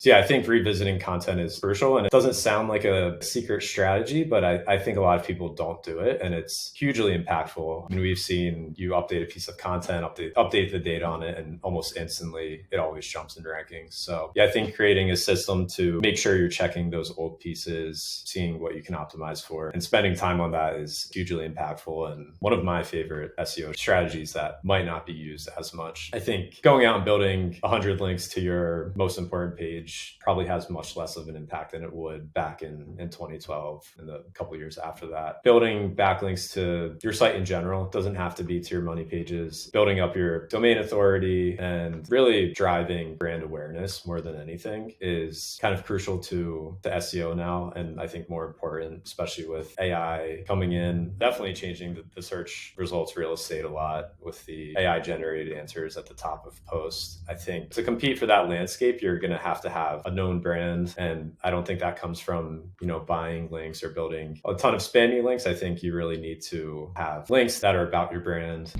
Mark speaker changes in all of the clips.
Speaker 1: So yeah, I think revisiting content is crucial, and it doesn't sound like a secret strategy, but I think a lot of people don't do it, and it's hugely impactful. I mean, we've seen you update a piece of content, update the data on it, and almost instantly it always jumps in rankings. So yeah, I think creating a system to make sure you're checking those old pieces, seeing what you can optimize for, and spending time on that is hugely impactful, and one of my favorite SEO strategies that might not be used as much. I think going out and building 100 links to your most important page probably has much less of an impact than it would back in 2012 and the couple of years after that. Building backlinks to your site in general doesn't have to be to your money pages. Building up your domain authority and really driving brand awareness more than anything is kind of crucial to SEO now. And I think more important, especially with AI coming in, definitely changing the search results real estate a lot with the AI generated answers at the top of posts. I think to compete for that landscape, you're going to have a known brand. And I don't think that comes from, buying links or building a ton of spammy links. I think you really need to have links that are about your brand.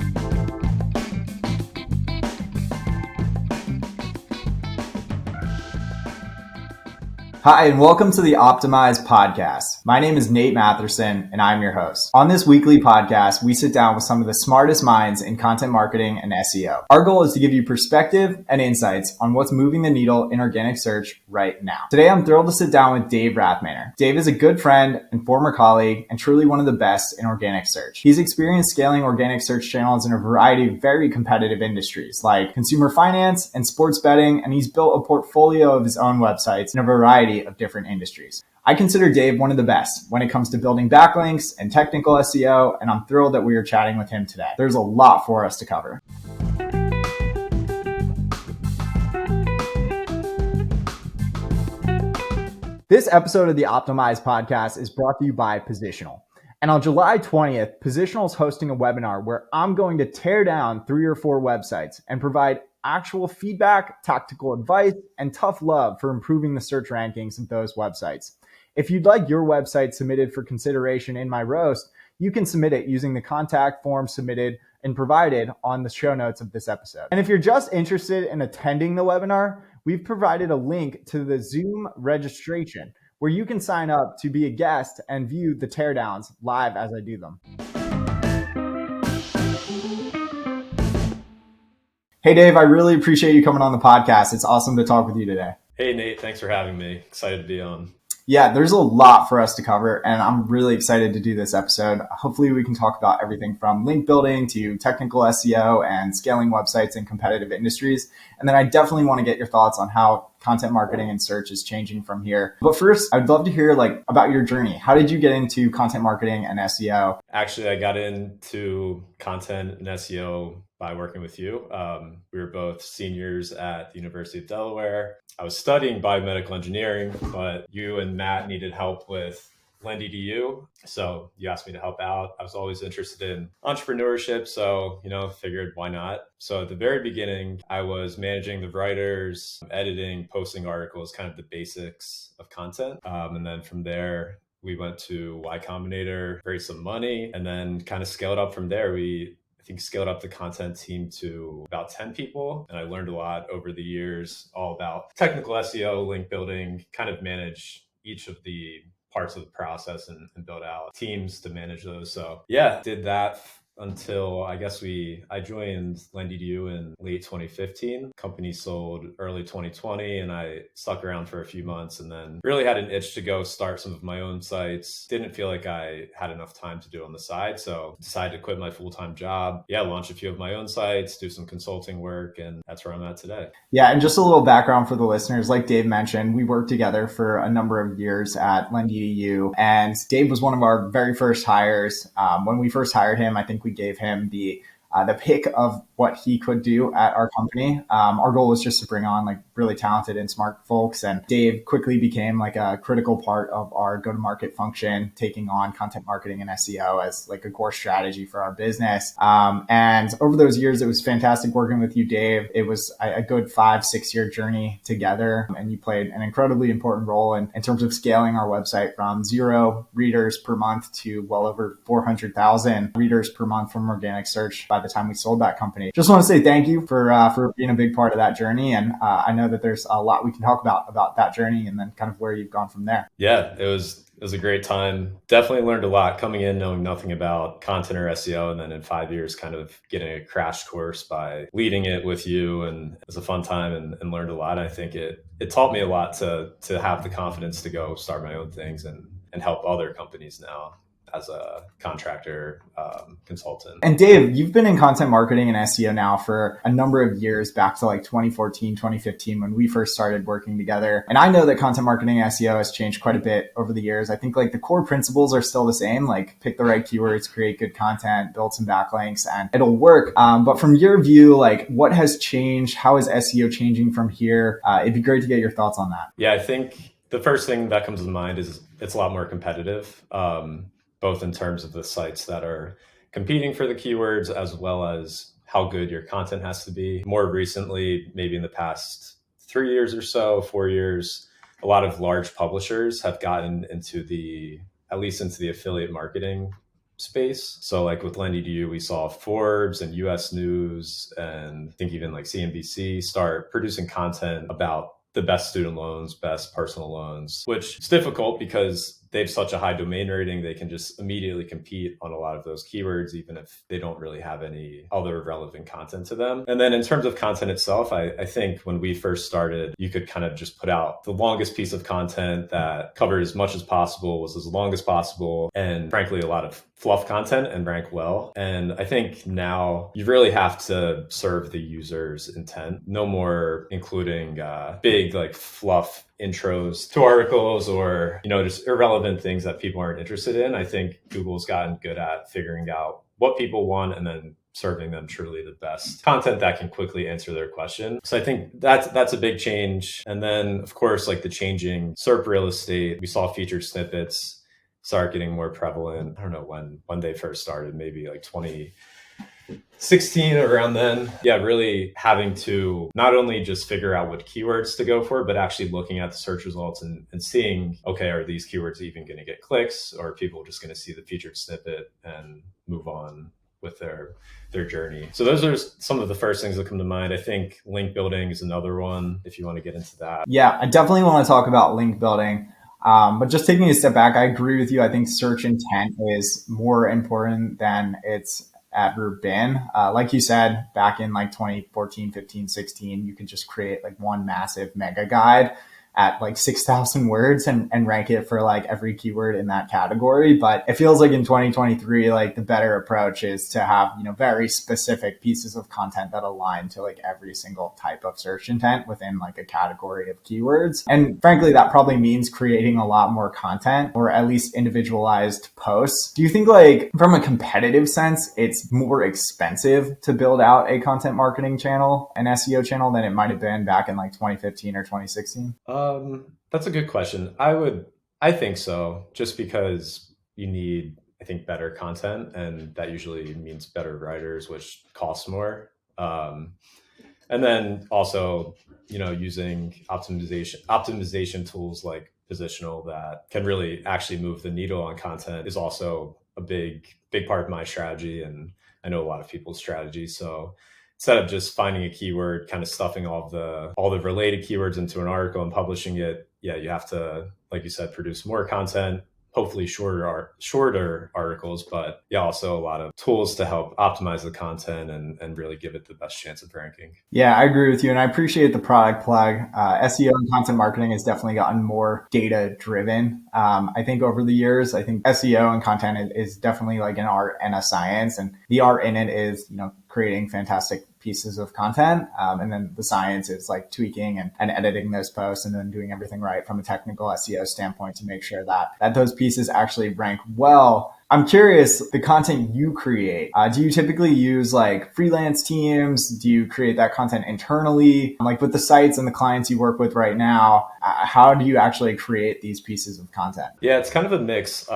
Speaker 2: Hi, and welcome to the Optimized Podcast. My name is Nate Matherson, and I'm your host. On this weekly podcast, we sit down with some of the smartest minds in content marketing and SEO. Our goal is to give you perspective and insights on what's moving the needle in organic search right now. Today, I'm thrilled to sit down with Dave Rathmanner. Dave is a good friend and former colleague, and truly one of the best in organic search. He's experienced scaling organic search channels in a variety of very competitive industries like consumer finance and sports betting, and he's built a portfolio of his own websites in a variety of different industries. I consider Dave one of the best when it comes to building backlinks and technical SEO, and I'm thrilled that we are chatting with him today. There's a lot for us to cover. This episode of the Optimized Podcast is brought to you by Positional. And on July 20th, Positional is hosting a webinar where I'm going to tear down 3 or 4 websites and provide actual feedback, tactical advice, and tough love for improving the search rankings of those websites. If you'd like your website submitted for consideration in my roast, you can submit it using the contact form submitted and provided on the show notes of this episode. And if you're just interested in attending the webinar, we've provided a link to the Zoom registration where you can sign up to be a guest and view the teardowns live as I do them. Hey, Dave, I really appreciate you coming on the podcast. It's awesome to talk with you today.
Speaker 1: Hey, Nate, thanks for having me. Excited to be on.
Speaker 2: Yeah, there's a lot for us to cover, and I'm really excited to do this episode. Hopefully, we can talk about everything from link building to technical SEO and scaling websites in competitive industries. And then I definitely want to get your thoughts on how content marketing and search is changing from here. But first, I'd love to hear about your journey. How did you get into content marketing and SEO?
Speaker 1: Actually, I got into content and SEO by working with you. We were both seniors at the University of Delaware. I was studying biomedical engineering, but you and Matt needed help with LendEDU. So you asked me to help out. I was always interested in entrepreneurship. So, figured why not? So at the very beginning, I was managing the writers, editing, posting articles, kind of the basics of content. And then from there, we went to Y Combinator, raised some money, and then kind of scaled up from there. I think scaled up the content team to about 10 people. And I learned a lot over the years, all about technical SEO, link building, kind of manage each of the parts of the process and build out teams to manage those. So yeah, did that until I joined LendEDU in late 2015. Company sold early 2020, and I stuck around for a few months and then really had an itch to go start some of my own sites. Didn't feel like I had enough time to do it on the side, so decided to quit my full-time job. Yeah, launch a few of my own sites, do some consulting work, and that's where I'm at today.
Speaker 2: Yeah, and just a little background for the listeners. Like Dave mentioned, we worked together for a number of years at LendEDU, and Dave was one of our very first hires. When we first hired him, I think we gave him the pick of what he could do at our company. Our goal was just to bring on really talented and smart folks. And Dave quickly became a critical part of our go-to-market function, taking on content marketing and SEO as a core strategy for our business. And over those years, it was fantastic working with you, Dave. It was a good 5-6 year journey together. And you played an incredibly important role in terms of scaling our website from 0 readers per month to well over 400,000 readers per month from organic search by by the time we sold that company. Just want to say thank you for being a big part of that journey. And I know that there's a lot we can talk about that journey and then kind of where you've gone from there.
Speaker 1: Yeah, it was a great time. Definitely learned a lot coming in, knowing nothing about content or SEO. And then in 5 years, kind of getting a crash course by leading it with you. And it was a fun time and learned a lot. I think it taught me a lot to have the confidence to go start my own things and help other companies now as a contractor consultant.
Speaker 2: And Dave, you've been in content marketing and SEO now for a number of years, back to like 2014, 2015, when we first started working together. And I know that content marketing and SEO has changed quite a bit over the years. I think like the core principles are still the same, like pick the right keywords, create good content, build some backlinks, and it'll work. But from your view, like what has changed? How is SEO changing from here? It'd be great to get your thoughts on that.
Speaker 1: Yeah, I think the first thing that comes to mind is it's a lot more competitive. Both in terms of the sites that are competing for the keywords, as well as how good your content has to be. More recently, maybe in the past 3 years or so, 4 years, a lot of large publishers have gotten into at least into the affiliate marketing space. So like with Lendy.u, we saw Forbes and US News, and I think even like CNBC start producing content about the best student loans, best personal loans, which is difficult because they have such a high domain rating. They can just immediately compete on a lot of those keywords, even if they don't really have any other relevant content to them. And then in terms of content itself, I think when we first started, you could kind of just put out the longest piece of content that covered as much as possible, was as long as possible, and frankly, a lot of fluff content and rank well. And I think now you really have to serve the user's intent. No more including big like fluff intros to articles or, just irrelevant things that people aren't interested in. I think Google's gotten good at figuring out what people want and then serving them truly the best content that can quickly answer their question. So I think that's a big change. And then of course, like the changing SERP real estate, we saw featured snippets start getting more prevalent. I don't know when they first started, maybe like 2016 around then. Yeah, really having to not only just figure out what keywords to go for, but actually looking at the search results and seeing, okay, are these keywords even going to get clicks, or are people just going to see the featured snippet and move on with their journey? So those are some of the first things that come to mind. I think link building is another one, if you want to get into that.
Speaker 2: Yeah, I definitely want to talk about link building. But just taking a step back, I agree with you. I think search intent is more important than it's ever been. Like you said, back in like 2014, 15, 16, you could just create like one massive mega guide at like 6,000 words and rank it for like every keyword in that category. But it feels like in 2023, like the better approach is to have, very specific pieces of content that align to like every single type of search intent within like a category of keywords. And frankly, that probably means creating a lot more content, or at least individualized posts. Do you think like from a competitive sense, it's more expensive to build out a content marketing channel, an SEO channel, than it might have been back in like 2015 or 2016?
Speaker 1: That's a good question. I think so, just because you need, I think, better content, and that usually means better writers, which costs more. And then also, using optimization tools like Positional that can really actually move the needle on content is also a big part of my strategy, and I know a lot of people's strategy. So instead of just finding a keyword, kind of stuffing all the related keywords into an article and publishing it, yeah, you have to, like you said, produce more content, hopefully shorter articles, but yeah, also a lot of tools to help optimize the content and really give it the best chance of ranking.
Speaker 2: Yeah, I agree with you. And I appreciate the product plug. SEO and content marketing has definitely gotten more data driven. I think over the years, I think SEO and content is definitely like an art and a science. And the art in it is, creating fantastic pieces of content. And then the science is like tweaking and editing those posts and then doing everything right from a technical SEO standpoint to make sure that those pieces actually rank well. I'm curious, the content you create, do you typically use like freelance teams? Do you create that content internally? Like with the sites and the clients you work with right now, how do you actually create these pieces of content?
Speaker 1: Yeah, it's kind of a mix.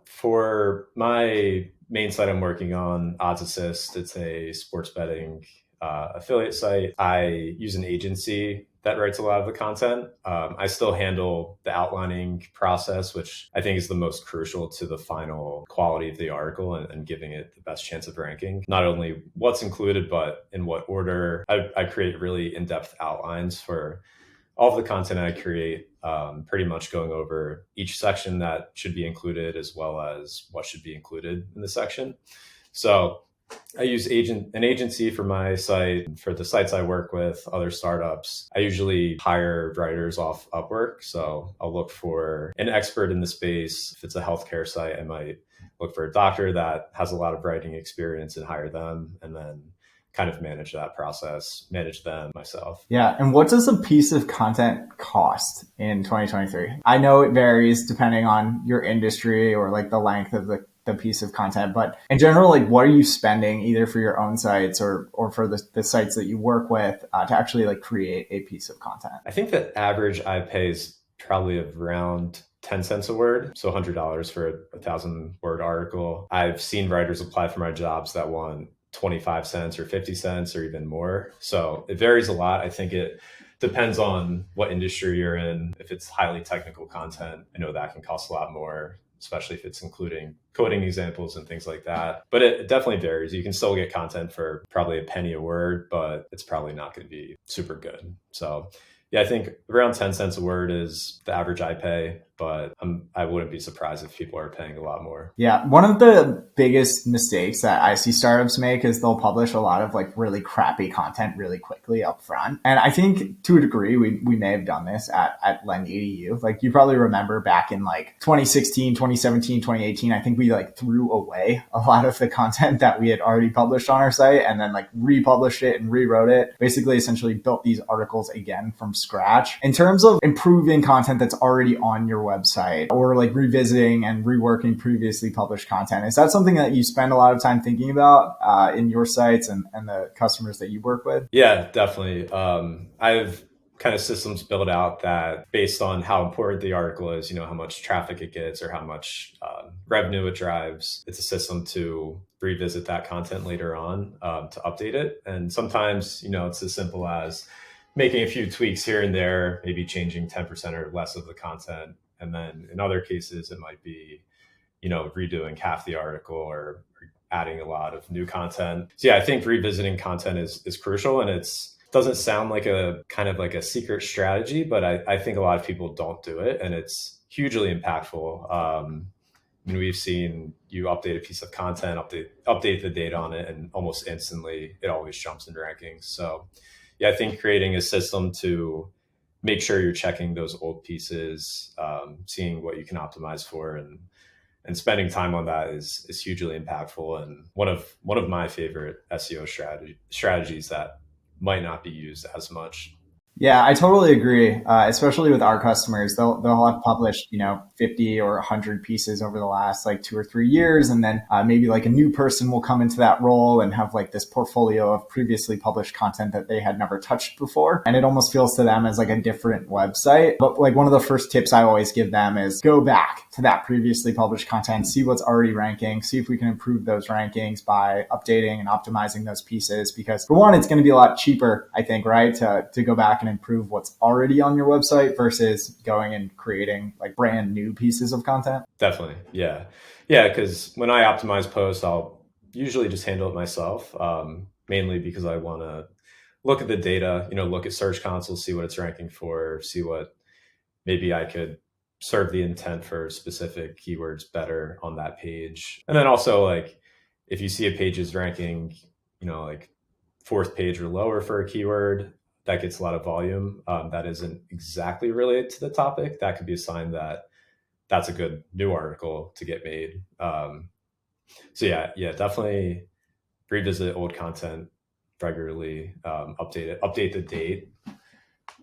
Speaker 1: For my main site I'm working on, Odds Assist, it's a sports betting affiliate site. I use an agency that writes a lot of the content. I still handle the outlining process, which I think is the most crucial to the final quality of the article and giving it the best chance of ranking. Not only what's included, but in what order. I create really in-depth outlines for all of the content I create, pretty much going over each section that should be included as well as what should be included in the section. So I use an agency for my site. For the sites I work with, other startups, I usually hire writers off Upwork. So I'll look for an expert in the space. If it's a healthcare site, I might look for a doctor that has a lot of writing experience and hire them, and then kind of manage that process, manage them myself.
Speaker 2: Yeah. And what does a piece of content cost in 2023? I know it varies depending on your industry or like the length of the piece of content, but in general, like what are you spending either for your own sites or for the sites that you work with to actually like create a piece of content?
Speaker 1: I think the average I pay is probably around 10 cents a word. So $100 for a 1,000-word article. I've seen writers apply for my jobs that want 25 cents or 50 cents or even more. So it varies a lot. I think it depends on what industry you're in. If it's highly technical content, I know that can cost a lot more, especially if it's including coding examples and things like that. But it definitely varies. You can still get content for probably a penny a word, but it's probably not going to be super good. So yeah, I think around 10 cents a word is the average I pay, but I wouldn't be surprised if people are paying a lot more.
Speaker 2: Yeah. One of the biggest mistakes that I see startups make is they'll publish a lot of like really crappy content really quickly up front. And I think to a degree, we may have done this at Lend.edu. Like you probably remember back in like 2016, 2017, 2018, I think we like threw away a lot of the content that we had already published on our site and then like republished it and rewrote it. Basically, essentially built these articles again from scratch. In terms of improving content that's already on your website or like revisiting and reworking previously published content, is that something that you spend a lot of time thinking about in your sites and the customers that you work with?
Speaker 1: Yeah, definitely. I've kind of systems built out that based on how important the article is, how much traffic it gets or how much revenue it drives. It's a system to revisit that content later on, to update it. And sometimes, it's as simple as making a few tweaks here and there, maybe changing 10% or less of the content. And then in other cases, it might be, redoing half the article or adding a lot of new content. So yeah, I think revisiting content is crucial, and doesn't sound like a kind of like a secret strategy, but I think a lot of people don't do it, and it's hugely impactful. We've seen you update a piece of content, update the data on it, and almost instantly it always jumps into rankings. So yeah, I think creating a system to make sure you're checking those old pieces, seeing what you can optimize for, and spending time on that is hugely impactful, and one of my favorite SEO strategies that might not be used as much.
Speaker 2: Yeah, I totally agree. Especially with our customers, they'll have published 50 or 100 pieces over the last like 2 or 3 years, and then maybe like a new person will come into that role and have like this portfolio of previously published content that they had never touched before, and it almost feels to them as like a different website. But like one of the first tips I always give them is go back to that previously published content, see what's already ranking, see if we can improve those rankings by updating and optimizing those pieces. Because for one, it's going to be a lot cheaper, I think, right, to go back and improve what's already on your website versus going and creating like brand new pieces of content.
Speaker 1: Definitely. Yeah. Yeah. Because when I optimize posts, I'll usually just handle it myself, mainly because I want to look at the data, look at Search Console, see what it's ranking for, see what maybe I could serve the intent for specific keywords better on that page. And then also like if you see a page is ranking, like 4th page or lower for a keyword, that gets a lot of volume, that isn't exactly related to the topic, that could be a sign that that's a good new article to get made. So yeah, definitely revisit old content regularly, update the date.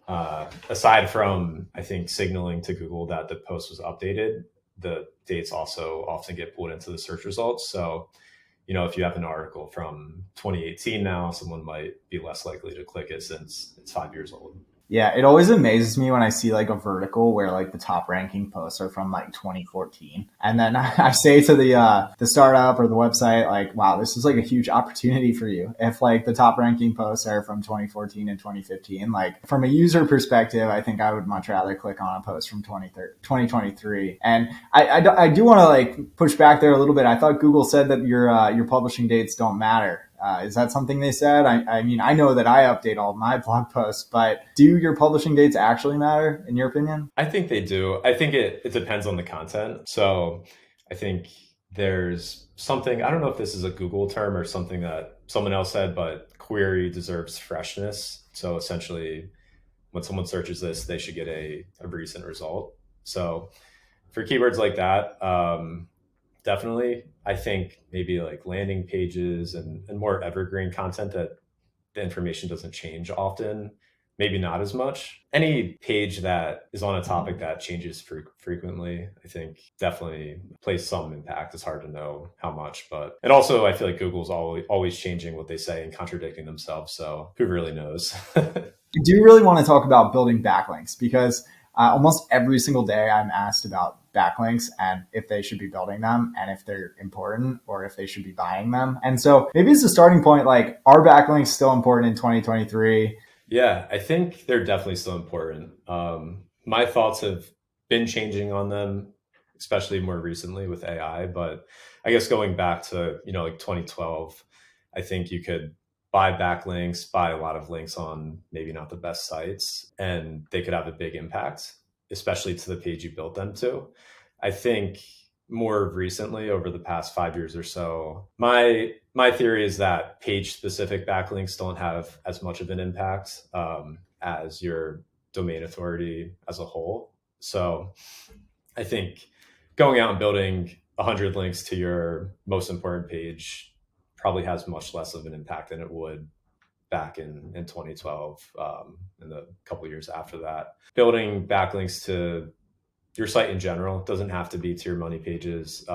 Speaker 1: Aside from, I think, signaling to Google that the post was updated, the dates also often get pulled into the search results. So if you have an article from 2018 now, someone might be less likely to click it since it's 5 years old.
Speaker 2: Yeah, it always amazes me when I see like a vertical where like the top ranking posts are from like 2014, and then I say to the startup or the website like, "Wow, this is like a huge opportunity for you." If like the top ranking posts are from 2014 and 2015, like from a user perspective, I think I would much rather click on a post from 2023. And I do want to like push back there a little bit. I thought Google said that your publishing dates don't matter. Is that something they said? I mean, I know that I update all of my blog posts, but do your publishing dates actually matter in your opinion?
Speaker 1: I think they do. I think it depends on the content. So I think there's something, I don't know if this is a Google term or something that someone else said, but query deserves freshness. So essentially, when someone searches this, they should get a recent result. So for keywords like that, definitely, I think maybe like landing pages and more evergreen content that the information doesn't change often, maybe not as much. Any page that is on a topic that changes frequently, I think definitely plays some impact. It's hard to know how much, but and also I feel like Google's always changing what they say and contradicting themselves. So who really knows?
Speaker 2: I do really want to talk about building backlinks because almost every single day I'm asked about backlinks and if they should be building them and if they're important or if they should be buying them. And so maybe it's a starting point like, are backlinks still important in 2023?
Speaker 1: Yeah, I think they're definitely still important. My thoughts have been changing on them, especially more recently with AI. But I guess going back to, like 2012, I think you could buy backlinks, buy a lot of links on maybe not the best sites, and they could have a big impact, especially to the page you built them to. I think more recently over the past 5 years or so, my theory is that page specific backlinks don't have as much of an impact as your domain authority as a whole. So I think going out and building 100 links to your most important page probably has much less of an impact than it would back in 2012 and the couple years after that. Building backlinks to your site in general. It doesn't have to be to your money pages.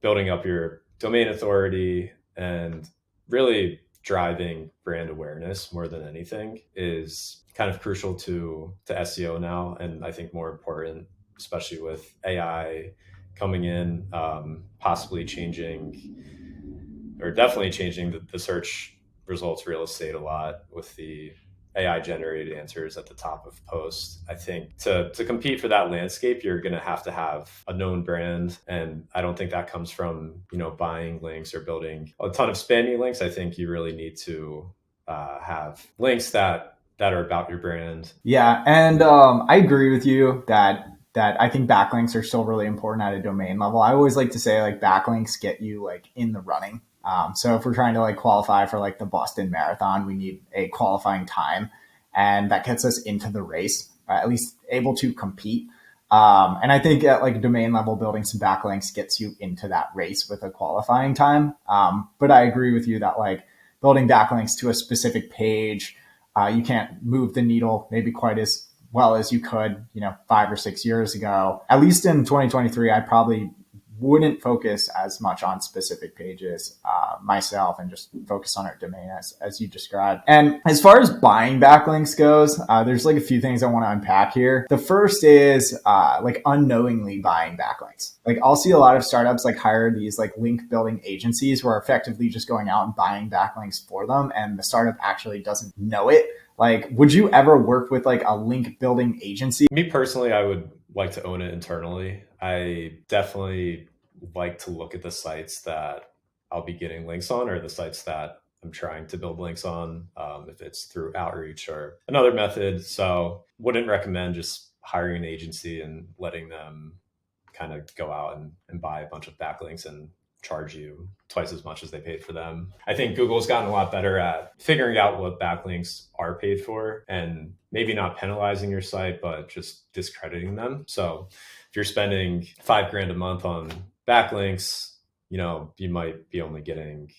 Speaker 1: Building up your domain authority and really driving brand awareness more than anything is kind of crucial to SEO now. And I think more important, especially with AI coming in, possibly changing or definitely changing the search results real estate a lot with the AI generated answers at the top of posts. I think to compete for that landscape, you're going to have a known brand. And I don't think that comes from, buying links or building a ton of spammy links. I think you really need to have links that are about your brand.
Speaker 2: Yeah, and I agree with you that I think backlinks are still really important at a domain level. I always like to say like backlinks get you like in the running. So if we're trying to like qualify for like the Boston Marathon, we need a qualifying time, and that gets us into the race, at least able to compete. And I think at like domain level, building some backlinks gets you into that race with a qualifying time. But I agree with you that like building backlinks to a specific page, you can't move the needle maybe quite as well as you could, 5 or 6 years ago. At least in 2023, I probably wouldn't focus as much on specific pages myself and just focus on our domain as you described. And as far as buying backlinks goes, there's like a few things I want to unpack here. The first is like unknowingly buying backlinks. Like I'll see a lot of startups like hire these like link building agencies who are effectively just going out and buying backlinks for them, and the startup actually doesn't know it. Like, would you ever work with like a link building agency?
Speaker 1: Me personally, I would like to own it internally. I definitely like to look at the sites that I'll be getting links on or the sites that I'm trying to build links on, if it's through outreach or another method. So wouldn't recommend just hiring an agency and letting them kind of go out and buy a bunch of backlinks and charge you twice as much as they paid for them. I think Google's gotten a lot better at figuring out what backlinks are paid for and maybe not penalizing your site, but just discrediting them. So if you're spending $5,000 a month on backlinks, you might be only getting,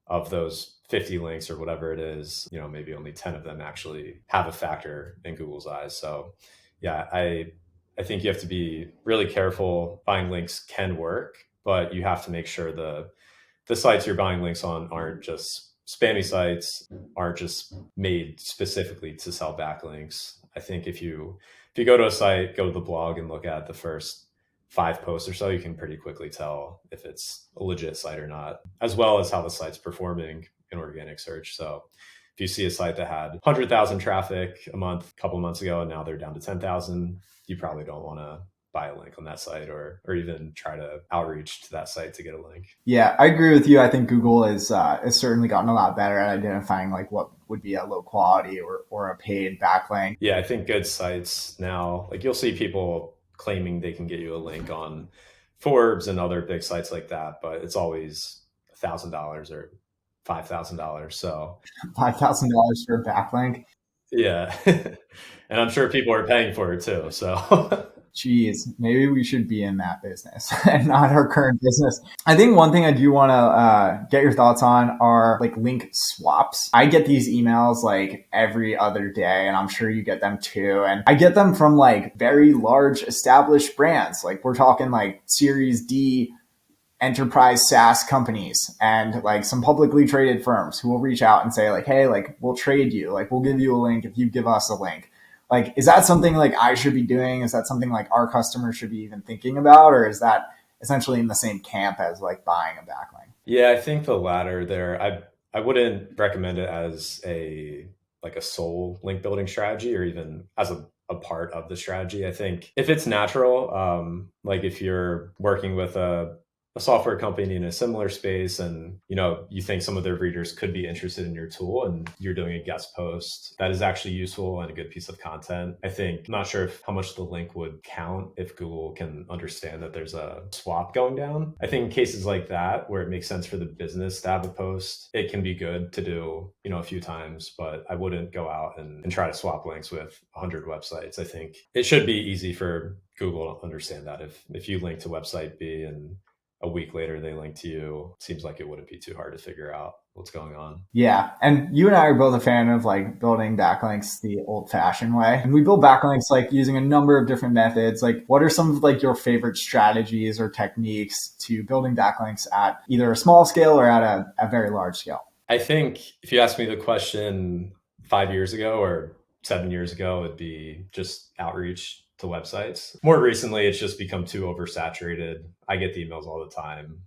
Speaker 1: of those 50 links or whatever it is, maybe only 10 of them actually have a factor in Google's eyes. So yeah, I think you have to be really careful. Buying links can work, but you have to make sure the sites you're buying links on aren't just spammy sites aren't just made specifically to sell backlinks. I think if you go to a site, go to the blog and look at the first 5 posts or so, you can pretty quickly tell if it's a legit site or not, as well as how the site's performing in organic search. So if you see a site that had 100,000 traffic a couple months ago, and now they're down to 10,000, you probably don't want to buy a link on that site or even try to outreach to that site to get a link.
Speaker 2: Yeah, I agree with you. I think Google has certainly gotten a lot better at identifying like what would be a low quality or a paid backlink.
Speaker 1: Yeah, I think good sites now, like you'll see people claiming they can get you a link on Forbes and other big sites like that, but it's always $1,000 or $5,000. So
Speaker 2: $5,000 for a backlink.
Speaker 1: yeah. And I'm sure people are paying for it too. So
Speaker 2: Geez, maybe we should be in that business and not our current business. I think one thing I do want to get your thoughts on are like link swaps. I get these emails like every other day, and I'm sure you get them too. And I get them from like very large established brands. Like we're talking like Series D enterprise SaaS companies and like some publicly traded firms who will reach out and say like, hey, like we'll trade you, like we'll give you a link if you give us a link. Like, is that something like I should be doing? Is that something like our customers should be even thinking about? Or is that essentially in the same camp as like buying a backlink?
Speaker 1: yeah, I think the latter there. I wouldn't recommend it as a sole link building strategy or even as a part of the strategy. I think if it's natural, like if you're working with a software company in a similar space and you think some of their readers could be interested in your tool and you're doing a guest post that is actually useful and a good piece of content, I think, I'm not sure how much the link would count if Google can understand that there's a swap going down. I think in cases like that where it makes sense for the business to have a post, it can be good to do a few times, but I wouldn't go out and try to swap links with 100 websites. I think it should be easy for Google to understand that if you link to website B and a week later they link to you, seems like it wouldn't be too hard to figure out what's going on.
Speaker 2: Yeah. And you and I are both a fan of like building backlinks the old fashioned way. And we build backlinks like using a number of different methods. Like what are some of like your favorite strategies or techniques to building backlinks at either a small scale or at a very large scale?
Speaker 1: I think if you asked me the question 5 years ago or 7 years ago, it'd be just outreach to websites. More recently, it's just become too oversaturated. I get the emails all the time,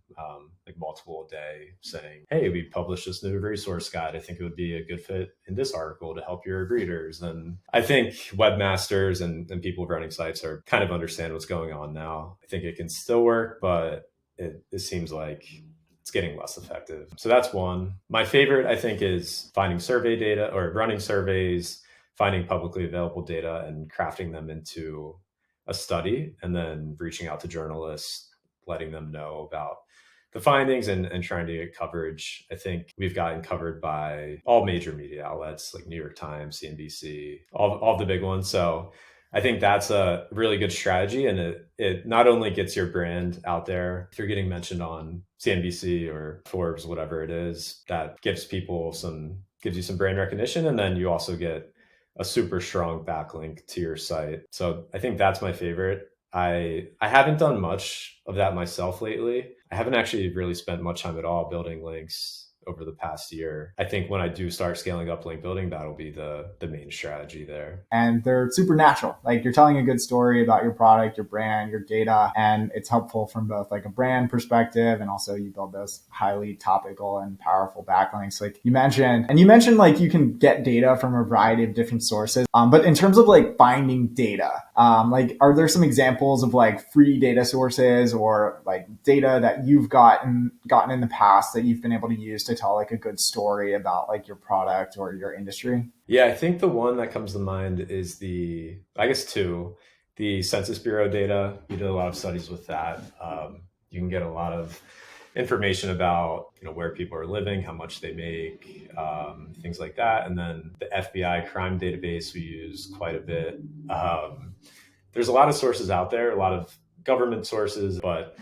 Speaker 1: like multiple a day saying, hey, we published this new resource guide. I think it would be a good fit in this article to help your readers. And I think webmasters and people running sites are kind of understand what's going on now. I think it can still work, but it seems like it's getting less effective. So that's one. My favorite, I think, is finding survey data or running surveys, finding publicly available data and crafting them into a study, and then reaching out to journalists, letting them know about the findings and trying to get coverage. I think we've gotten covered by all major media outlets like New York Times, CNBC, all the big ones. So I think that's a really good strategy. And it not only gets your brand out there, if you're getting mentioned on CNBC or Forbes, whatever it is, that gives you some brand recognition. And then you also get a super strong backlink to your site. So I think that's my favorite. I haven't done much of that myself lately. I haven't actually really spent much time at all building links over the past year. I think when I do start scaling up link building, that'll be the main strategy there.
Speaker 2: And they're super natural. Like you're telling a good story about your product, your brand, your data, and it's helpful from both like a brand perspective and also you build those highly topical and powerful backlinks. Like you mentioned like you can get data from a variety of different sources. But in terms of like finding data, like are there some examples of like free data sources or like data that you've gotten in the past that you've been able to use to tell like a good story about like your product or your industry?
Speaker 1: Yeah, I think the one that comes to mind is the Census Bureau data. We did a lot of studies with that. You can get a lot of information about where people are living, how much they make, things like that. And then the FBI crime database we use quite a bit. There's a lot of sources out there, a lot of government sources, but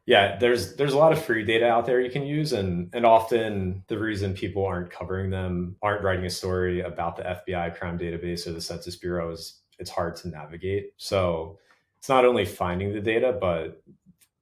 Speaker 1: yeah, there's a lot of free data out there you can use. And often the reason people aren't covering them, aren't writing a story about the FBI crime database or the Census Bureau is it's hard to navigate. So it's not only finding the data, but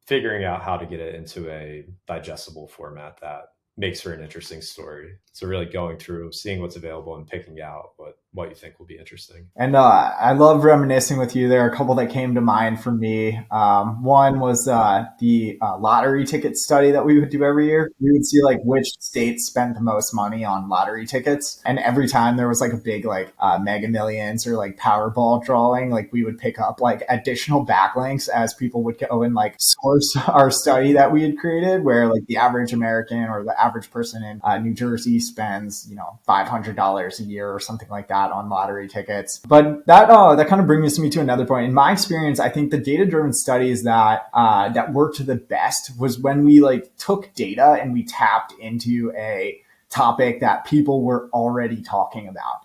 Speaker 1: figuring out how to get it into a digestible format that makes for an interesting story. So really going through, seeing what's available and picking out what you think will be interesting.
Speaker 2: And I love reminiscing with you. There are a couple that came to mind for me. One was the lottery ticket study that we would do every year. We would see like which states spent the most money on lottery tickets. And every time there was like a big like Mega Millions or like Powerball drawing, like we would pick up like additional backlinks as people would go and like source our study that we had created, where like the average American or the average person in New Jersey spends, $500 a year or something like that on lottery tickets. But that kind of brings me to another point. In my experience, I think the data-driven studies that worked the best was when we like took data and we tapped into a topic that people were already talking about.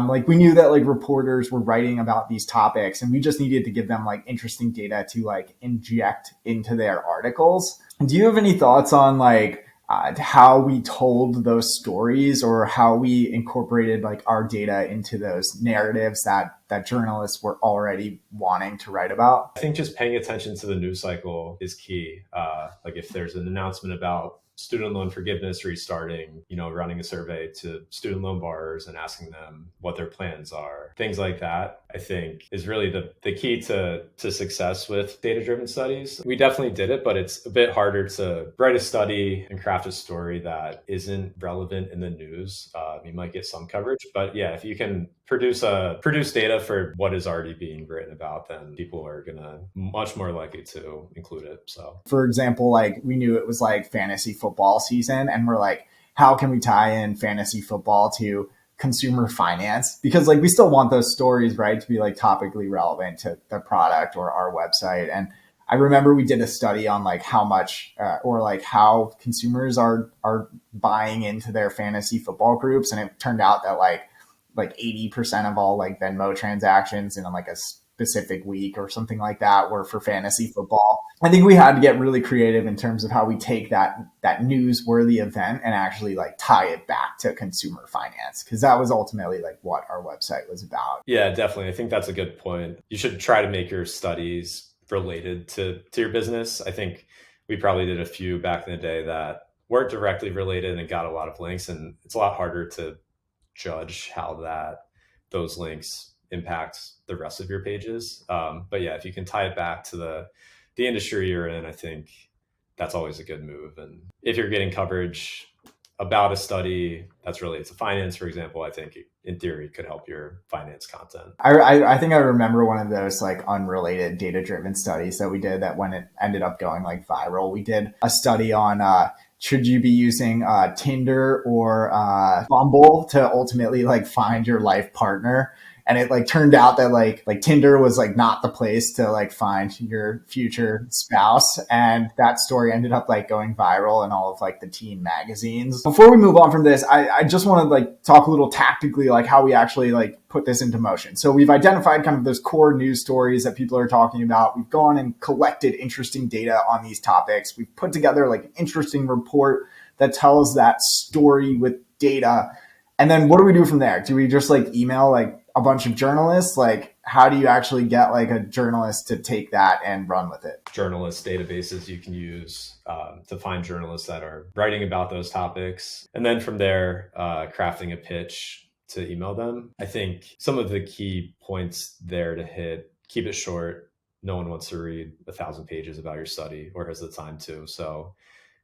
Speaker 2: Like we knew that like reporters were writing about these topics, and we just needed to give them like interesting data to like inject into their articles. Do you have any thoughts on like how we told those stories, or how we incorporated like our data into those narratives that journalists were already wanting to write about?
Speaker 1: I think just paying attention to the news cycle is key. Like if there's an announcement about student loan forgiveness restarting, running a survey to student loan borrowers and asking them what their plans are, things like that, I think is really the key to success with data-driven studies. We definitely did it, but it's a bit harder to write a study and craft a story that isn't relevant in the news. You might get some coverage, but yeah, if you can produce data for what is already being written about, then people are gonna much more likely to include it. So
Speaker 2: for example, like we knew it was like fantasy football season, and we're like, how can we tie in fantasy football to consumer finance? Because like we still want those stories, right, to be like topically relevant to the product or our website. And I remember we did a study on like how much or like how consumers are buying into their fantasy football groups, and it turned out that like 80% of all like Venmo transactions in like a specific week or something like that were for fantasy football. I think we had to get really creative in terms of how we take that newsworthy event and actually like tie it back to consumer finance, because that was ultimately like what our website was about.
Speaker 1: Yeah, definitely. I think that's a good point. You should try to make your studies related to your business. I think we probably did a few back in the day that weren't directly related and got a lot of links, and it's a lot harder to judge how those links impact the rest of your pages. But yeah, if you can tie it back to the industry you're in, I think that's always a good move. And if you're getting coverage about a study that's related to finance, for example, I think in theory could help your finance content.
Speaker 2: I think I remember one of those like unrelated data-driven studies that we did that when it ended up going like viral. We did a study on should you be using Tinder or Bumble to ultimately like find your life partner? And it like turned out that like Tinder was like not the place to like find your future spouse. And that story ended up like going viral in all of like the teen magazines. Before we move on from this, I just want to like talk a little tactically, like how we actually like put this into motion. So we've identified kind of those core news stories that people are talking about. We've gone and collected interesting data on these topics. We've put together like an interesting report that tells that story with data. And then what do we do from there? Do we just like email like a bunch of journalists? Like, how do you actually get like a journalist to take that and run with it?
Speaker 1: Journalist databases you can use to find journalists that are writing about those topics. And then from there, crafting a pitch to email them. I think some of the key points there to hit: keep it short. No one wants to read 1,000 pages about your study or has the time to. So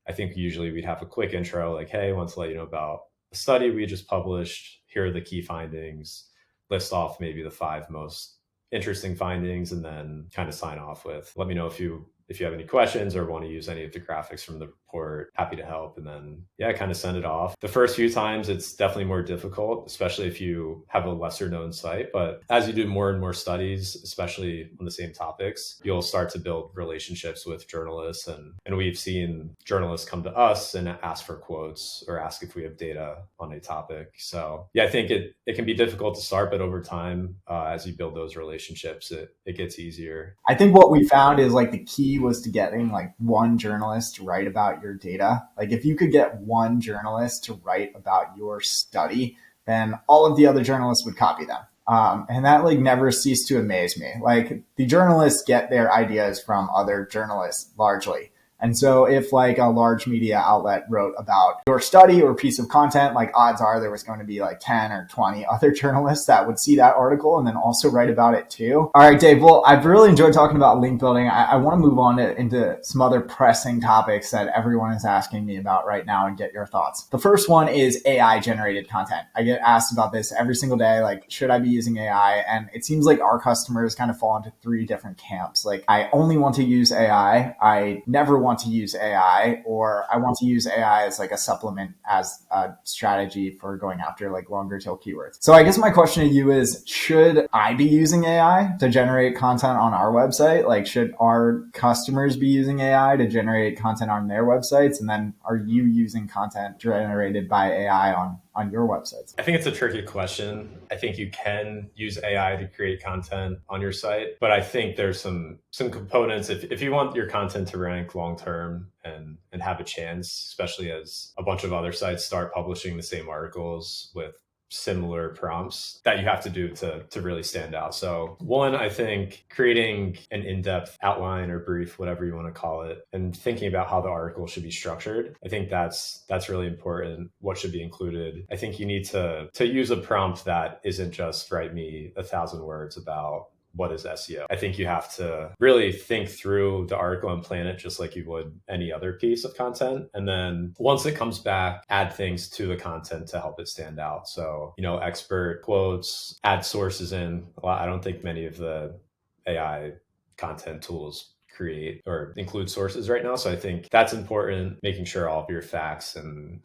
Speaker 1: I think usually we'd have a quick intro like, hey, I want to let you know about the study we just published. Here are the key findings. List off maybe the 5 most interesting findings, and then kind of sign off with, let me know if you have any questions or want to use any of the graphics from the report. Happy to help. And then, yeah, kind of send it off. The first few times, it's definitely more difficult, especially if you have a lesser known site. But as you do more and more studies, especially on the same topics, you'll start to build relationships with journalists. And we've seen journalists come to us and ask for quotes or ask if we have data on a topic. So yeah, I think it can be difficult to start, but over time, as you build those relationships, it gets easier.
Speaker 2: I think what we found is like the key was to getting like one journalist to write about your data. Like if you could get one journalist to write about your study, then all of the other journalists would copy them. And that like never ceased to amaze me. Like the journalists get their ideas from other journalists largely. And so if like a large media outlet wrote about your study or piece of content, like odds are there was going to be like 10 or 20 other journalists that would see that article and then also write about it too. All right, Dave. Well, I've really enjoyed talking about link building. I want to move on into some other pressing topics that everyone is asking me about right now and get your thoughts. The first one is AI generated content. I get asked about this every single day. Like, should I be using AI? And it seems like our customers kind of fall into three different camps. Like, I only want to use AI. I never want to use AI, or I want to use AI as like a supplement, as a strategy for going after like longer tail keywords. So I guess my question to you is, should I be using AI to generate content on our website? Like, should our customers be using AI to generate content on their websites? And then are you using content generated by AI on your websites?
Speaker 1: I think it's a tricky question. I think you can use AI to create content on your site, but I think there's some components. If you want your content to rank long term and have a chance, especially as a bunch of other sites start publishing the same articles with similar prompts, that you have to do to really stand out. So one, I think creating an in-depth outline or brief, whatever you want to call it, and thinking about how the article should be structured. I think that's really important. What should be included. I think you need to use a prompt that isn't just write me 1,000 words about what is SEO. I think you have to really think through the article and plan it just like you would any other piece of content. And then once it comes back, add things to the content to help it stand out. So, expert quotes, add sources in. I don't think many of the AI content tools create or include sources right now. So I think that's important, making sure all of your facts and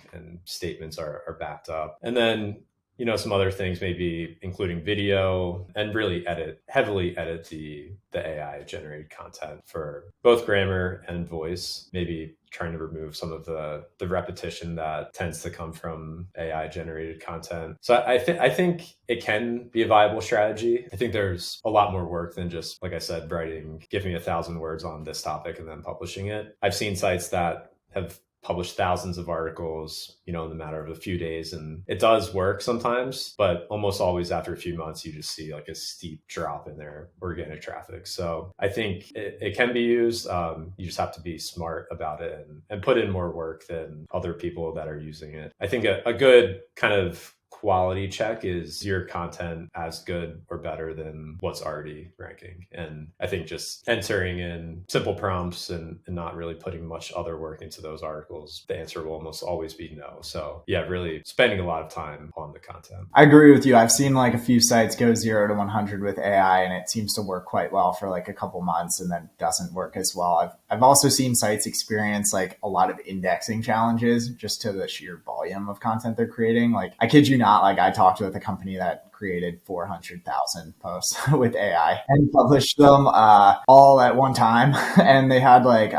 Speaker 1: statements are backed up. And then some other things, maybe including video, and really heavily edit the AI generated content for both grammar and voice, maybe trying to remove some of the repetition that tends to come from AI generated content. So I think it can be a viable strategy. I think there's a lot more work than just, like I said, give me 1,000 words on this topic and then publishing it. I've seen sites that have published thousands of articles, in the matter of a few days. And it does work sometimes, but almost always after a few months, you just see like a steep drop in their organic traffic. So I think it can be used. You just have to be smart about it and put in more work than other people that are using it. I think a good kind of quality check is your content as good or better than what's already ranking. And I think just entering in simple prompts and not really putting much other work into those articles, the answer will almost always be no. So yeah, really spending a lot of time on the content.
Speaker 2: I agree with you. I've seen like a few sites go 0 to 100 with AI, and it seems to work quite well for like a couple months and then doesn't work as well. I've also seen sites experience like a lot of indexing challenges just to the sheer volume of content they're creating. Like, I kid you not, like I talked with a company that created 400,000 posts with AI and published them all at one time. And they had like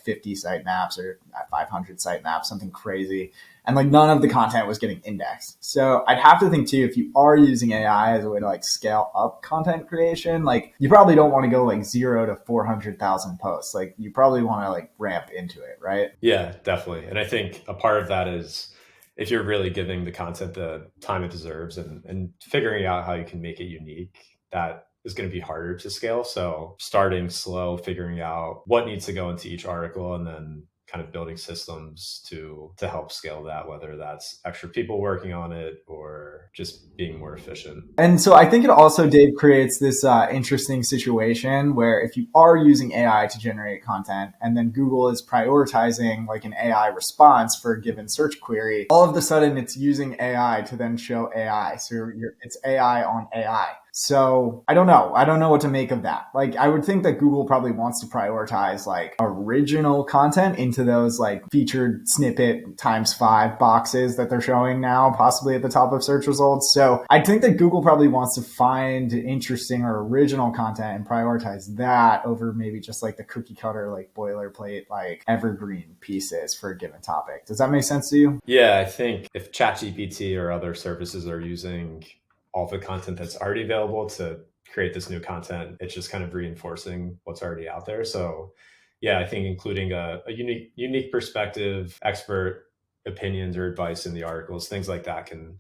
Speaker 2: 50 sitemaps or 500 sitemaps, something crazy. And like none of the content was getting indexed. So I'd have to think too, if you are using AI as a way to like scale up content creation, like you probably don't want to go like 0 to 400,000 posts. Like you probably want to like ramp into it, right?
Speaker 1: Yeah, definitely. And I think a part of that is if you're really giving the content the time it deserves and figuring out how you can make it unique, that is going to be harder to scale. So starting slow, figuring out what needs to go into each article, and then kind of building systems to help scale that, whether that's extra people working on it or just being more efficient.
Speaker 2: And so I think it also, Dave, creates this interesting situation where if you are using AI to generate content and then Google is prioritizing like an AI response for a given search query, all of a sudden it's using AI to then show AI. So it's AI on AI. So I don't know. I don't know what to make of that. Like, I would think that Google probably wants to prioritize like original content into those like featured snippet ×5 boxes that they're showing now, possibly at the top of search results. So I think that Google probably wants to find interesting or original content and prioritize that over maybe just like the cookie cutter, like boilerplate, like evergreen pieces for a given topic. Does that make sense to you?
Speaker 1: Yeah, I think if ChatGPT or other services are using all the content that's already available to create this new content, it's just kind of reinforcing what's already out there. So yeah, I think including a unique perspective, expert opinions or advice in the articles, things like that can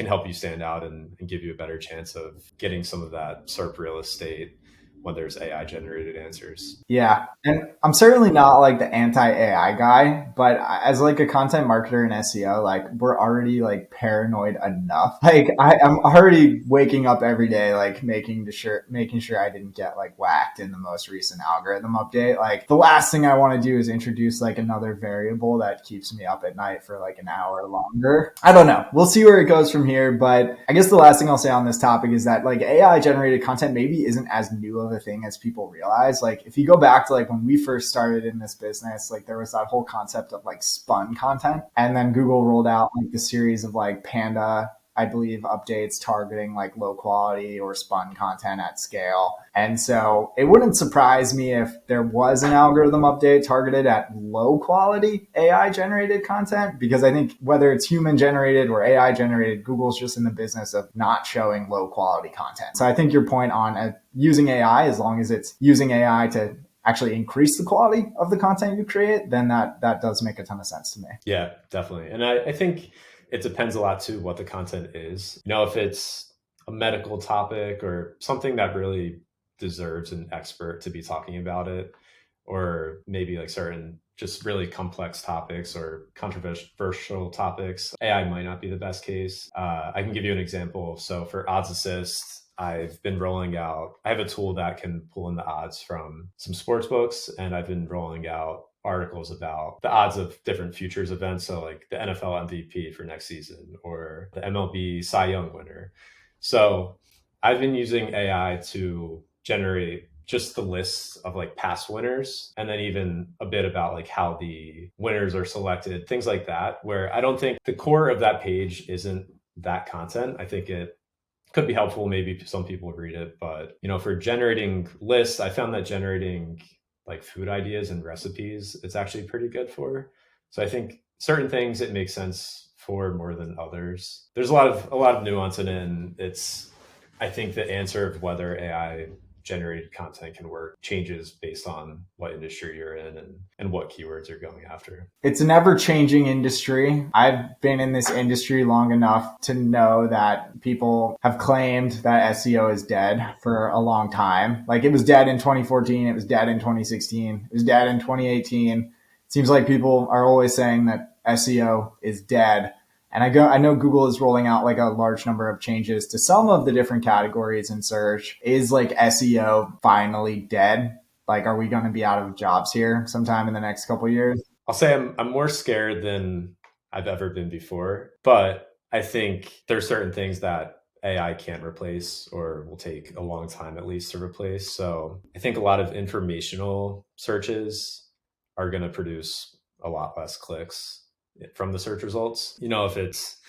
Speaker 1: help you stand out and give you a better chance of getting some of that SERP real estate when there's AI generated answers.
Speaker 2: Yeah. And I'm certainly not like the anti-AI guy, but as like a content marketer in SEO, like we're already like paranoid enough. Like I'm already waking up every day, like making sure I didn't get like whacked in the most recent algorithm update. Like the last thing I want to do is introduce like another variable that keeps me up at night for like an hour longer. I don't know. We'll see where it goes from here. But I guess the last thing I'll say on this topic is that like AI generated content maybe isn't as new of a thing as people realize. Like if you go back to like when we first started in this business, like there was that whole concept of like spun content. And then Google rolled out like the series of like Panda, I believe, updates targeting like low quality or spun content at scale. And so it wouldn't surprise me if there was an algorithm update targeted at low quality AI generated content, because I think whether it's human generated or AI generated, Google's just in the business of not showing low quality content. So I think your point on using AI, as long as it's using AI to actually increase the quality of the content you create, then that does make a ton of sense to me.
Speaker 1: Yeah, definitely. And I think it depends a lot too what the content is. If it's a medical topic or something that really deserves an expert to be talking about it, or maybe like certain just really complex topics or controversial topics, AI might not be the best case. I can give you an example. So for odds assist, I've been rolling out, I have a tool that can pull in the odds from some sports books, and I've been rolling out articles about the odds of different futures events. So like the NFL MVP for next season or the MLB Cy Young winner. So I've been using AI to generate just the lists of like past winners, and then even a bit about like how the winners are selected, things like that, where I don't think the core of that page isn't that content. I think it could be helpful. Maybe some people read it, but for generating lists, I found that generating like food ideas and recipes, it's actually pretty good for. So I think certain things it makes sense for more than others. There's a lot of nuance in it, and I think the answer of whether AI generated content can work changes based on what industry you're in and what keywords you're going after.
Speaker 2: It's an ever-changing industry. I've been in this industry long enough to know that people have claimed that SEO is dead for a long time. Like it was dead in 2014, it was dead in 2016, it was dead in 2018. It seems like people are always saying that SEO is dead. And I know Google is rolling out like a large number of changes to some of the different categories in search. Is like SEO finally dead? Like, are we going to be out of jobs here sometime in the next couple of years?
Speaker 1: I'll say I'm more scared than I've ever been before, but I think there's certain things that AI can't replace or will take a long time at least to replace. So I think a lot of informational searches are going to produce a lot less clicks from the search results. If it's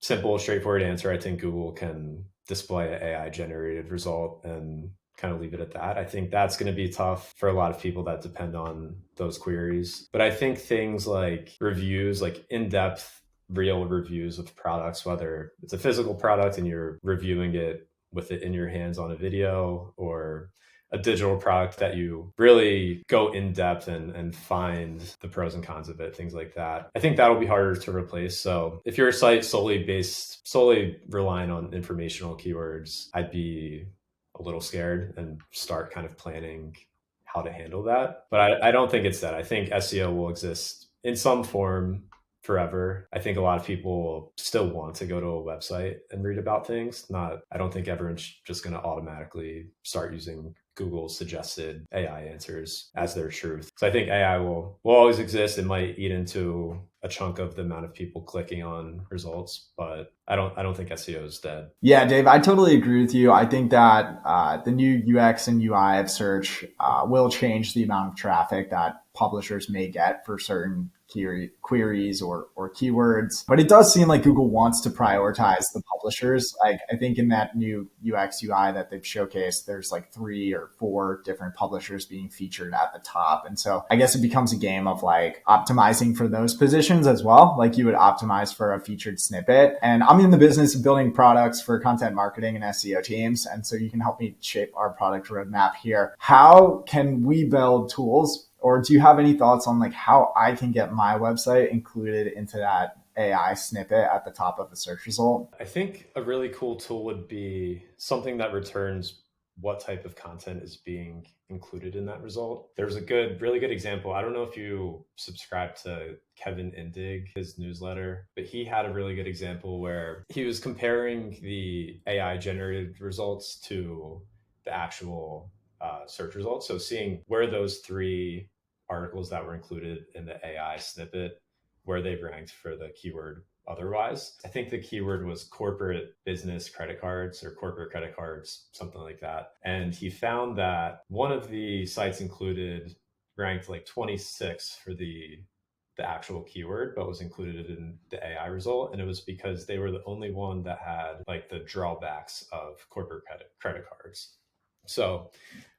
Speaker 1: simple, straightforward answer, I think Google can display an AI generated result and kind of leave it at that. I think that's going to be tough for a lot of people that depend on those queries. But I think things like reviews, like in-depth, real reviews of products, whether it's a physical product and you're reviewing it with it in your hands on a video, or a digital product that you really go in depth and find the pros and cons of it, things like that. I think that'll be harder to replace. So if you're a site solely relying on informational keywords, I'd be a little scared and start kind of planning how to handle that. But I don't think it's that. I think SEO will exist in some form forever. I think a lot of people still want to go to a website and read about things. I don't think everyone's just going to automatically start using Google's suggested AI answers as their truth. So I think AI will always exist. It might eat into a chunk of the amount of people clicking on results, but I don't think SEO is dead.
Speaker 2: Yeah, Dave, I totally agree with you. I think that the new UX and UI of search will change the amount of traffic that publishers may get for certain queries or keywords. But it does seem like Google wants to prioritize the publishers. Like I think in that new UX UI that they've showcased, there's like 3 or 4 different publishers being featured at the top. And so I guess it becomes a game of like optimizing for those positions as well. Like you would optimize for a featured snippet. And I'm in the business of building products for content marketing and SEO teams. And so you can help me shape our product roadmap here. How can we build tools? Or do you have any thoughts on like how I can get my website included into that AI snippet at the top of the search result?
Speaker 1: I think a really cool tool would be something that returns what type of content is being included in that result. There's a really good example. I don't know if you subscribe to Kevin Indig, his newsletter, but he had a really good example where he was comparing the AI generated results to the actual search results. So seeing where those 3 articles that were included in the AI snippet, where they ranked for the keyword otherwise. I think the keyword was corporate business credit cards or corporate credit cards, something like that. And he found that one of the sites included ranked like 26 for the actual keyword, but was included in the AI result. And it was because they were the only one that had like the drawbacks of corporate credit cards. So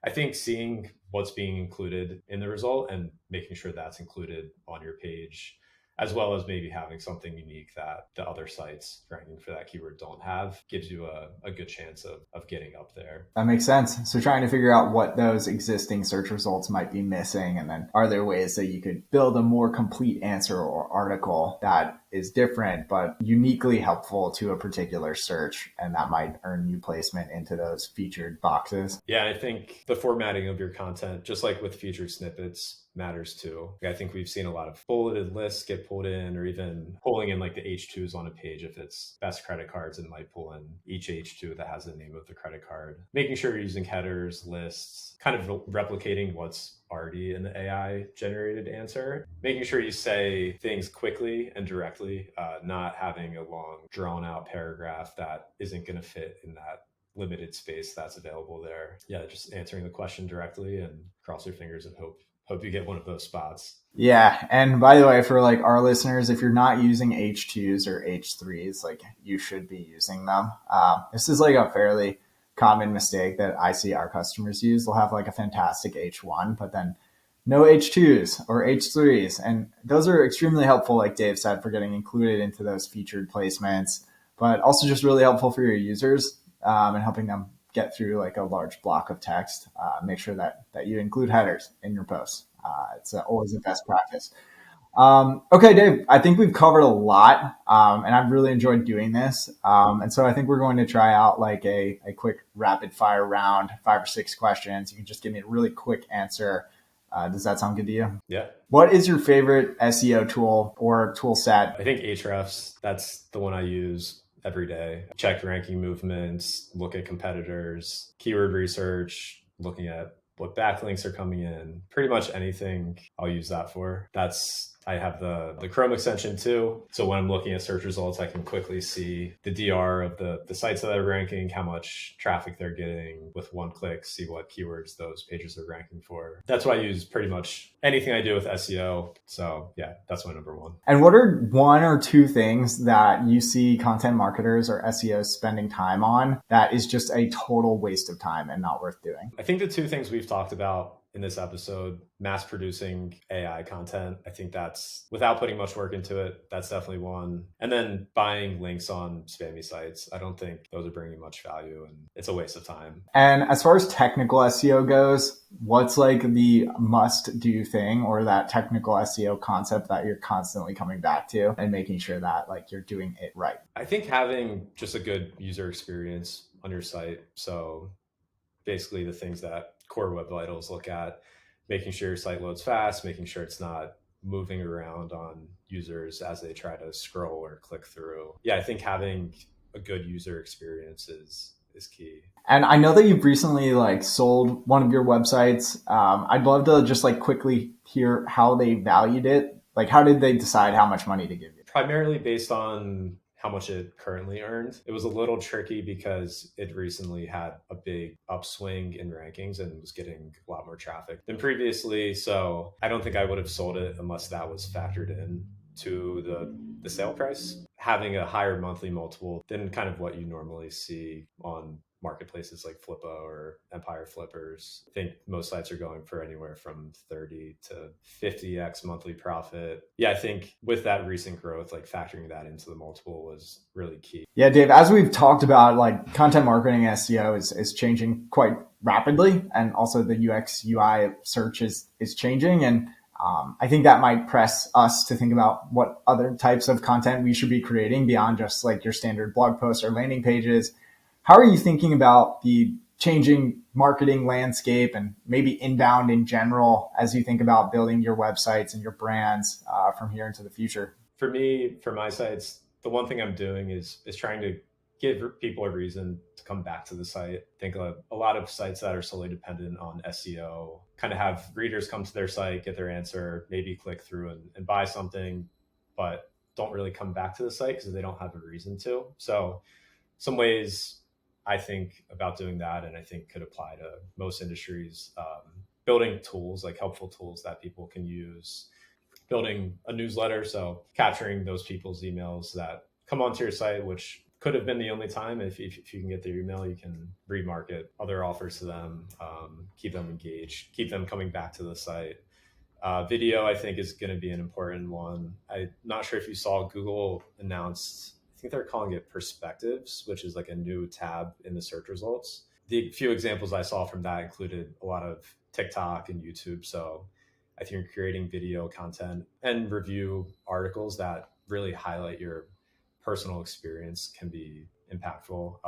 Speaker 1: I think seeing what's being included in the result and making sure that's included on your page, as well as maybe having something unique that the other sites ranking for that keyword don't have, gives you a good chance of getting up there.
Speaker 2: That makes sense. So trying to figure out what those existing search results might be missing, and then are there ways that you could build a more complete answer or article that is different but uniquely helpful to a particular search, and that might earn you placement into those featured boxes?
Speaker 1: Yeah, I think the formatting of your content, just like with featured snippets, matters too. I think we've seen a lot of bulleted lists get pulled in, or even pulling in like the H2s on a page. If it's best credit cards, it might pull in each H2 that has the name of the credit card. Making sure you're using headers, lists, kind of replicating what's already in the AI generated answer. Making sure you say things quickly and directly, not having a long drawn out paragraph that isn't going to fit in that limited space that's available there. Yeah, just answering the question directly and cross your fingers and hope you get one of those spots.
Speaker 2: Yeah. And by the way, for like our listeners, if you're not using H2s or H3s, like you should be using them. This is like a fairly common mistake that I see our customers use. They'll have like a fantastic H1, but then no H2s or H3s. And those are extremely helpful, like Dave said, for getting included into those featured placements, but also just really helpful for your users and helping them get through like a large block of text. Make sure that you include headers in your posts. It's always the best practice. Okay, Dave, I think we've covered a lot, and I've really enjoyed doing this. And so I think we're going to try out like a quick rapid fire round, 5 or 6 questions. You can just give me a really quick answer. Does that sound good to you?
Speaker 1: Yeah.
Speaker 2: What is your favorite SEO tool or tool set?
Speaker 1: I think Ahrefs, that's the one I use every day. Check ranking movements, look at competitors, keyword research, looking at what backlinks are coming in. Pretty much anything I'll use that for. I have the Chrome extension too. So when I'm looking at search results, I can quickly see the DR of the sites that are ranking, how much traffic they're getting with one click, see what keywords those pages are ranking for. That's what I use pretty much anything I do with SEO. So yeah, that's my number one.
Speaker 2: And what are 1 or 2 things that you see content marketers or SEOs spending time on that is just a total waste of time and not worth doing?
Speaker 1: I think the 2 things we've talked about in this episode, mass producing AI content. I think that's, without putting much work into it, that's definitely one. And then buying links on spammy sites. I don't think those are bringing much value, and it's a waste of time.
Speaker 2: And as far as technical SEO goes, what's like the must do thing or that technical SEO concept that you're constantly coming back to and making sure that like you're doing it right?
Speaker 1: I think having just a good user experience on your site. So basically the things that core web vitals look at, making sure your site loads fast, making sure it's not moving around on users as they try to scroll or click through. Yeah, I think having a good user experience is key.
Speaker 2: And I know that you've recently like sold one of your websites. I'd love to just like quickly hear how they valued it. Like, how did they decide how much money to give you?
Speaker 1: Primarily based on how much it currently earned. It was a little tricky because it recently had a big upswing in rankings and was getting a lot more traffic than previously. So I don't think I would have sold it unless that was factored in to the sale price. Having a higher monthly multiple than kind of what you normally see on marketplaces like Flippa or Empire Flippers. I think most sites are going for anywhere from 30 to 50x monthly profit. Yeah, I think with that recent growth, like factoring that into the multiple was really key.
Speaker 2: Yeah, Dave, as we've talked about, like content marketing SEO is changing quite rapidly. And also the UX UI search is changing. And I think that might press us to think about what other types of content we should be creating beyond just like your standard blog posts or landing pages. How are you thinking about the changing marketing landscape and maybe inbound in general as you think about building your websites and your brands from here into the future?
Speaker 1: For me, for my sites, the one thing I'm doing is trying to give people a reason to come back to the site. I think a lot of sites that are solely dependent on SEO kind of have readers come to their site, get their answer, maybe click through and buy something, but don't really come back to the site because they don't have a reason to. So some ways I think about doing that, and I think could apply to most industries, building tools, like helpful tools that people can use, building a newsletter. So capturing those people's emails that come onto your site, which could have been the only time. If you can get their email, you can remarket other offers to them, keep them engaged, keep them coming back to the site. Video, I think, is going to be an important one. I'm not sure if you saw Google announced, I think they're calling it Perspectives, which is like a new tab in the search results. The few examples I saw from that included a lot of TikTok and YouTube. So I think creating video content and review articles that really highlight your personal experience can be impactful,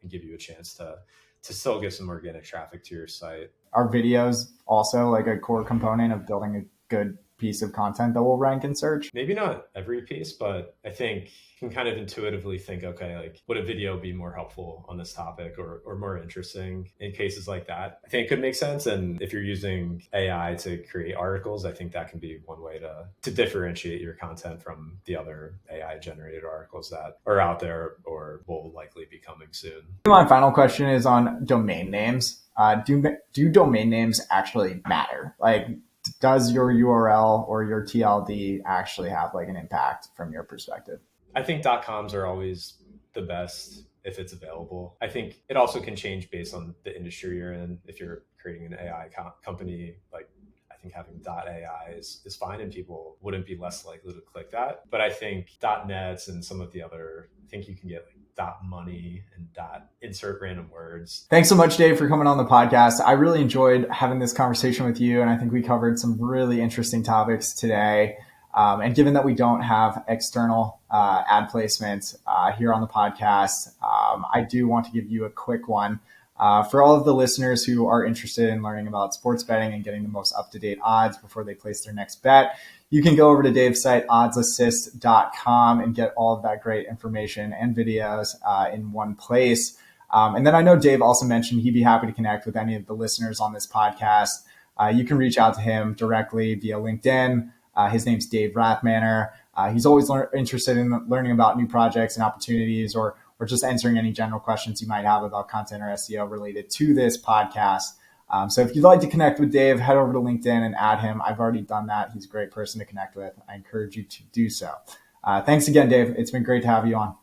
Speaker 1: and give you a chance to still get some organic traffic to your site.
Speaker 2: Are videos also like a core component of building a good piece of content that will rank in search?
Speaker 1: Maybe not every piece, but I think you can kind of intuitively think, okay, like would a video be more helpful on this topic or more interesting in cases like that? I think it could make sense. And if you're using AI to create articles, I think that can be one way to differentiate your content from the other AI generated articles that are out there or will likely be coming soon.
Speaker 2: My final question is on domain names. Do domain names actually matter? Like, does your URL or your TLD actually have like an impact from your perspective?
Speaker 1: I think .coms are always the best if it's available. I think it also can change based on the industry you're in. If you're creating an AI company, like I think having .ai is fine and people wouldn't be less likely to click that. But I think .nets and some of the other, I think you can get like .money and insert random words.
Speaker 2: Thanks so much, Dave, for coming on the podcast. I really enjoyed having this conversation with you, and I think we covered some really interesting topics today. And given that we don't have external ad placement here on the podcast, I do want to give you a quick one. For all of the listeners who are interested in learning about sports betting and getting the most up-to-date odds before they place their next bet, you can go over to Dave's site, oddsassist.com, and get all of that great information and videos in one place. And then I know Dave also mentioned he'd be happy to connect with any of the listeners on this podcast. You can reach out to him directly via LinkedIn. His name's Dave Rathmanner. He's always interested in learning about new projects and opportunities or just answering any general questions you might have about content or SEO related to this podcast. So if you'd like to connect with Dave, head over to LinkedIn and add him. I've already done that. He's a great person to connect with. I encourage you to do so. Thanks again, Dave. It's been great to have you on.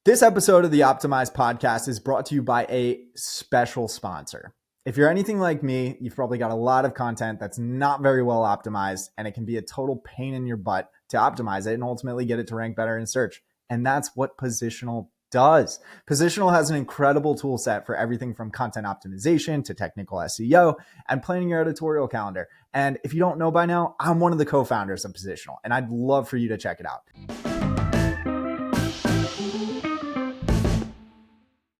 Speaker 2: This episode of the Optimized Podcast is brought to you by a special sponsor. If you're anything like me, you've probably got a lot of content that's not very well optimized, and it can be a total pain in your butt to optimize it and ultimately get it to rank better in search. And that's what Positional does. Positional has an incredible tool set for everything from content optimization to technical SEO and planning your editorial calendar. And if you don't know by now, I'm one of the co-founders of Positional, and I'd love for you to check it out.